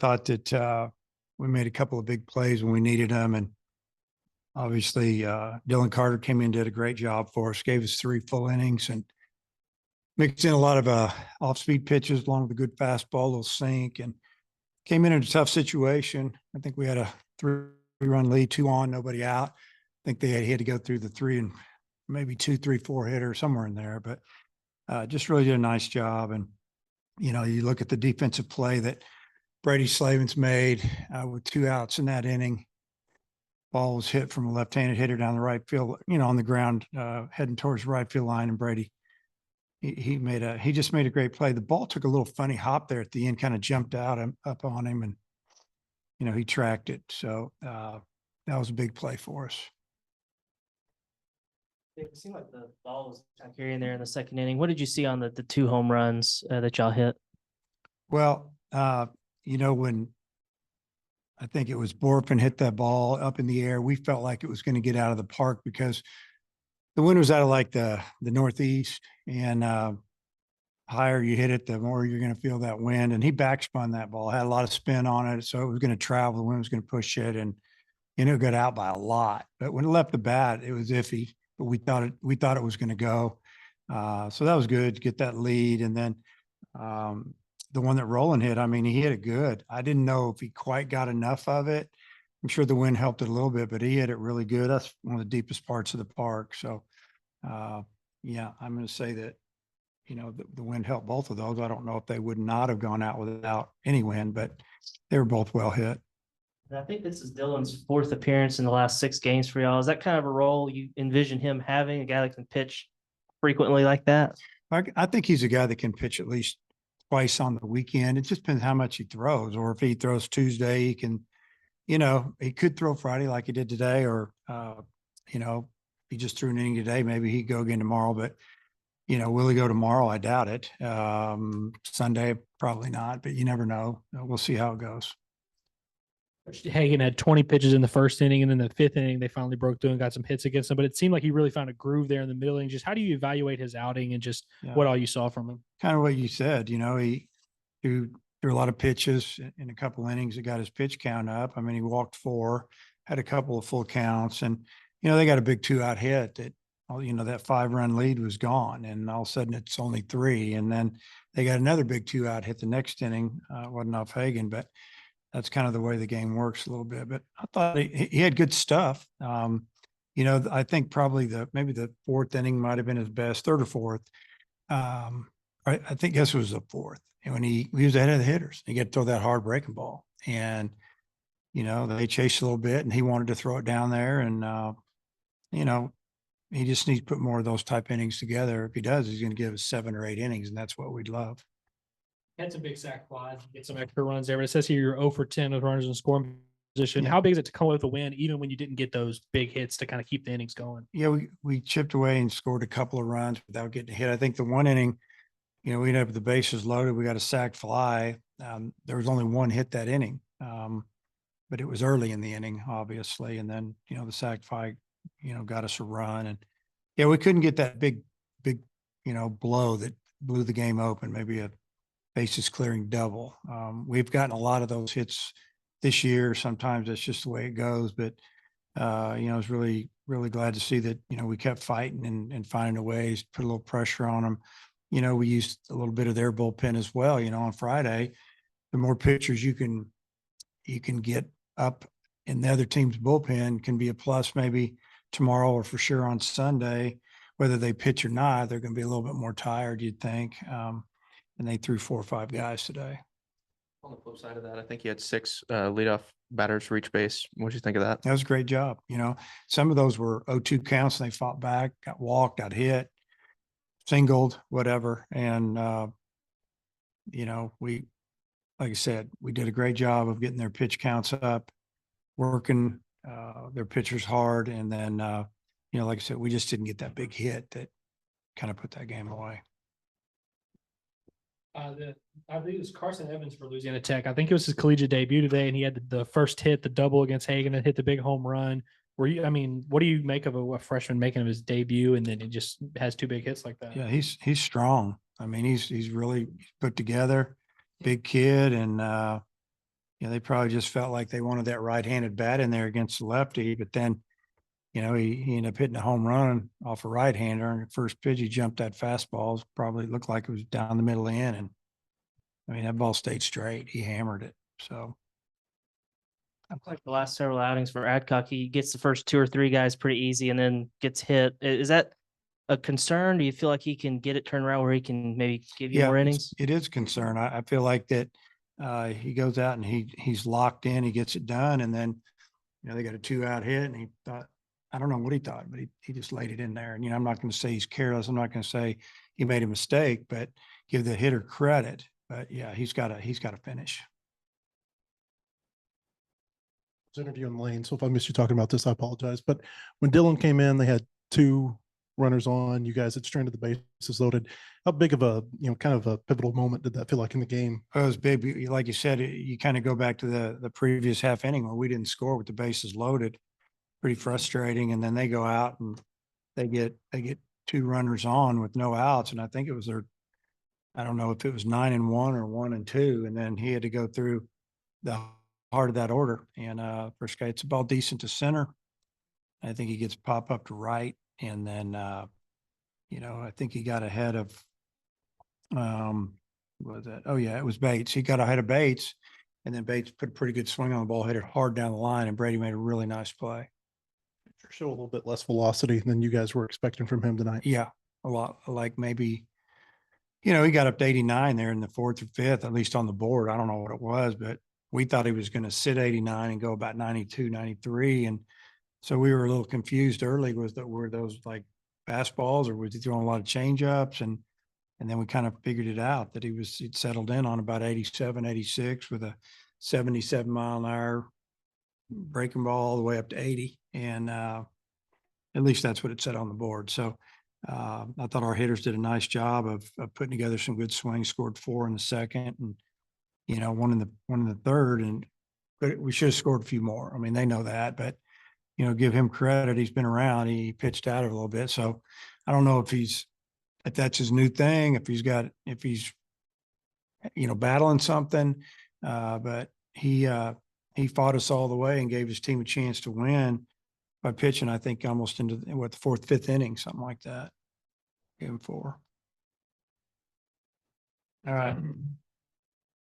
thought that we made a couple of big plays when we needed them. And obviously, Dylan Carter came in, did a great job for us, gave us 3 full innings and mixed in a lot of off-speed pitches along with a good fastball, a little sink, and came in a tough situation. I think we had a 3-run lead, 2 on, nobody out. I think he had to go through the 3 and maybe 2, 3, 4 hitter somewhere in there, but just really did a nice job. And, you look at the defensive play that Brady Slavin's made with 2 outs in that inning. Ball was hit from a left-handed hitter down the right field, on the ground, heading towards the right field line. And Brady, he just made a great play. The ball took a little funny hop there at the end, kind of jumped out up on him, and he tracked it. So that was a big play for us. It seemed like the ball was kind of carrying there in the second inning. What did you see on the 2 home runs that y'all hit? Well, when I think it was Borfin hit that ball up in the air, we felt like it was going to get out of the park because the wind was out of like the northeast, and higher you hit it, the more you're going to feel that wind. And he backspun that ball, had a lot of spin on it, so it was going to travel. The wind was going to push it, and it got out by a lot. But when it left the bat, it was iffy. But we thought it was going to go. So that was good to get that lead. And then the one that Roland hit, he hit it good. I didn't know if he quite got enough of it. I'm sure the wind helped it a little bit, but he hit it really good. That's one of the deepest parts of the park. So, yeah, I'm going to say that, the wind helped both of those. I don't know if they would not have gone out without any wind, but they were both well hit. And I think this is Dylan's 4th appearance in the last 6 games for y'all. Is that kind of a role you envision him having, a guy that can pitch frequently like that? I think he's a guy that can pitch at least twice on the weekend. It just depends how much he throws, or if he throws Tuesday, he can, he could throw Friday like he did today, or, he just threw an inning today. Maybe he'd go again tomorrow, but, will he go tomorrow? I doubt it. Sunday, probably not, but you never know. We'll see how it goes. Hagan had 20 pitches in the first inning, and then the 5th inning, they finally broke through and got some hits against him. But it seemed like he really found a groove there in the middle. And just how do you evaluate his outing and just what all you saw from him? Kind of what you said, he threw a lot of pitches in a couple innings that got his pitch count up. He walked 4, had a couple of full counts, and, they got a big 2-out hit that, that 5-run lead was gone, and all of a sudden it's only 3. And then they got another big 2-out hit the next inning. Wasn't off Hagan, but that's kind of the way the game works a little bit. But I thought he had good stuff. I think probably maybe the 4th inning might have been his best, 3rd or 4th. I think this was the 4th. And when he was ahead of the hitters, he got to throw that hard breaking ball. And, they chased a little bit, and he wanted to throw it down there. And, he just needs to put more of those type innings together. If he does, he's going to give us 7 or 8 innings, and that's what we'd love. Had some big sack flies, get some extra runs there, but it says here you're 0 for 10 with runners in scoring position. Yeah. How big is it to come away with a win, even when you didn't get those big hits to kind of keep the innings going? Yeah, we chipped away and scored a couple of runs without getting hit. I think the one inning, we ended up with the bases loaded. We got a sack fly. There was only 1 hit that inning, but it was early in the inning, obviously. And then, the sack fly, got us a run. And, yeah, we couldn't get that big, blow that blew the game open, maybe a bases clearing double. We've gotten a lot of those hits this year. Sometimes that's just the way it goes, but I was really, really glad to see that, we kept fighting and finding a ways to put a little pressure on them. We used a little bit of their bullpen as well. On Friday, the more pitchers you can get up in the other team's bullpen can be a plus maybe tomorrow, or for sure on Sunday. Whether they pitch or not, they're going to be a little bit more tired, you'd think. And they threw 4 or 5 guys today. On the flip side of that, I think he had 6 leadoff batters for each base. What did you think of that? That was a great job. Some of those were 0-2 counts, and they fought back, got walked, got hit, singled, whatever. And, like I said, we did a great job of getting their pitch counts up, working their pitchers hard. And then, like I said, we just didn't get that big hit that kind of put that game away. I believe it was Carson Evans for Louisiana Tech. I think it was his collegiate debut today, and he had the first hit, the double against Hagan, and hit the big home run. What do you make of a freshman making of his debut, and then he just has 2 big hits like that? Yeah, he's strong. He's really put together, big kid, and they probably just felt like they wanted that right-handed bat in there against the lefty, but then, he ended up hitting a home run off a right-hander, and the first pitch, he jumped that fastball. Probably looked like it was down the middle of the inning. I mean, that ball stayed straight. He hammered it. So Like the last several outings for Adcock, he gets the first 2 or 3 guys pretty easy and then gets hit. Is that a concern? Do you feel like he can get it turned around where he can maybe give you more innings? it is a concern. I feel like that he goes out and he's locked in, he gets it done, and then they got a 2-out hit, and he thought, I don't know what he thought, but he just laid it in there. And I'm not going to say he's careless. I'm not going to say he made a mistake, but give the hitter credit. But yeah, he's got to finish. Was interviewing Lane, so if I missed you talking about this, I apologize. But when Dylan came in, they had 2 runners on. You guys had stranded the bases loaded. How big of a, kind of a pivotal moment did that feel like in the game? It was big. Like you said, you kind of go back to the previous half inning where we didn't score with the bases loaded. Pretty frustrating. And then they go out and they get 2 runners on with no outs. And I think it was I don't know if it was 9-1 or 1-2. And then he had to go through the heart of that order. And first guy, it's a ball decent to center. I think he gets pop up to right. And then, I think he got ahead of, what was that? Oh yeah, it was Bates. He got ahead of Bates, and then Bates put a pretty good swing on the ball, hit it hard down the line, and Brady made a really nice play. Show a little bit less velocity than you guys were expecting from him tonight. Yeah, a lot. Like maybe, he got up to 89 there in the 4th or 5th, at least on the board. I don't know what it was, but we thought he was going to sit 89 and go about 92, 93. And so we were a little confused early. Were those like fastballs, or was he throwing a lot of change ups? And then we kind of figured it out that he'd settled in on about 87, 86 with a 77-mile-an-hour breaking ball all the way up to 80. And at least that's what it said on the board. So I thought our hitters did a nice job of putting together some good swings, scored 4 in the second, and, 1 in the third. But we should have scored a few more. I mean, they know that, but, give him credit. He's been around. He pitched out a little bit. So I don't know if that's his new thing, if he's battling something. But he fought us all the way and gave his team a chance to win by pitching, I think, almost into the 4th, 5th inning, something like that. Gave him 4. All right.